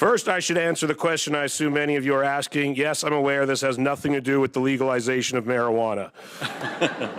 First, I should answer the question I assume many of you are asking. Yes, I'm aware this has nothing to do with the legalization of marijuana.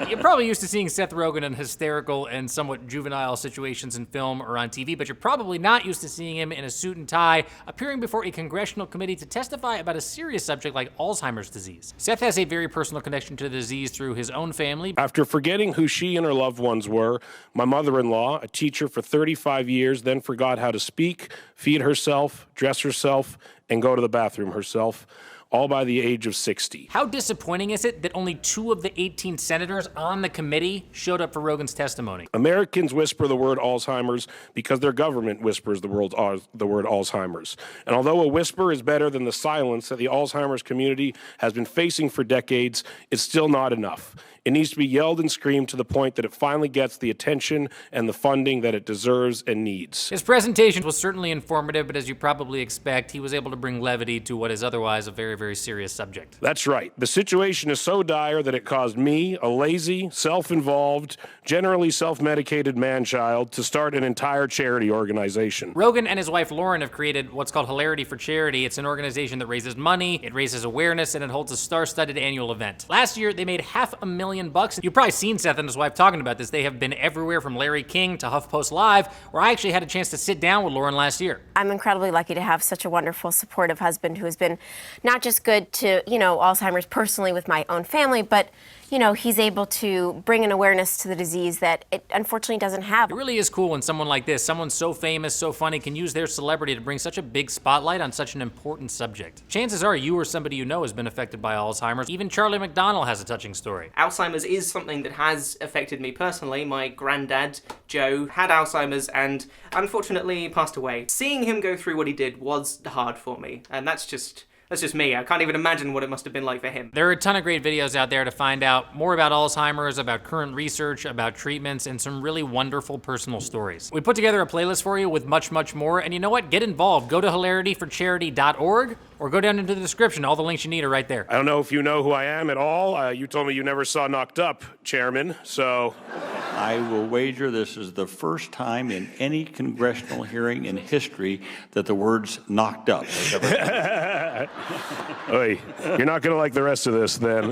You're probably used to seeing Seth Rogen in hysterical and somewhat juvenile situations in film or on TV, but you're probably not used to seeing him in a suit and tie, appearing before a congressional committee to testify about a serious subject like Alzheimer's disease. Seth has a very personal connection to the disease through his own family. After forgetting who she and her loved ones were, my mother-in-law, a teacher for 35 years, then forgot how to speak, feed herself, dress herself, and go to the bathroom herself, all by the age of 60. How disappointing is it that only 2 of the 18 senators on the committee showed up for Rogen's testimony? Americans whisper the word Alzheimer's because their government whispers the word Alzheimer's. And although a whisper is better than the silence that the Alzheimer's community has been facing for decades, it's still not enough. It needs to be yelled and screamed to the point that it finally gets the attention and the funding that it deserves and needs. His presentation was certainly informative, but as you probably expect, he was able to bring levity to what is otherwise a very, very serious subject. That's right. The situation is so dire that it caused me, a lazy, self-involved, generally self-medicated man-child, to start an entire charity organization. Rogen and his wife Lauren have created what's called Hilarity for Charity. It's an organization that raises money, it raises awareness, and it holds a star-studded annual event. Last year, they made $500,000. You've probably seen Seth and his wife talking about this. They have been everywhere from Larry King to HuffPost Live, where I actually had a chance to sit down with Lauren last year. I'm incredibly lucky to have such a wonderful, supportive husband who has been not just good to, Alzheimer's personally with my own family, but, he's able to bring an awareness to the disease that it unfortunately doesn't have. It really is cool when someone like this, someone so famous, so funny, can use their celebrity to bring such a big spotlight on such an important subject. Chances are you or somebody you know has been affected by Alzheimer's. Even Charlie McDonnell has a touching story. Alzheimer's is something that has affected me personally. My granddad, Joe, had Alzheimer's and unfortunately passed away. Seeing him go through what he did was hard for me, and that's just me. I can't even imagine what it must have been like for him. There are a ton of great videos out there to find out more about Alzheimer's, about current research, about treatments, and some really wonderful personal stories. We put together a playlist for you with much, much more, and you know what? Get involved. Go to hilarityforcharity.org or go down into the description. All the links you need are right there. I don't know if you know who I am at all. You told me you never saw Knocked Up, Chairman, so... I will wager this is the first time in any congressional hearing in history that the words knocked up has ever been. Oy, you're not going to like the rest of this then.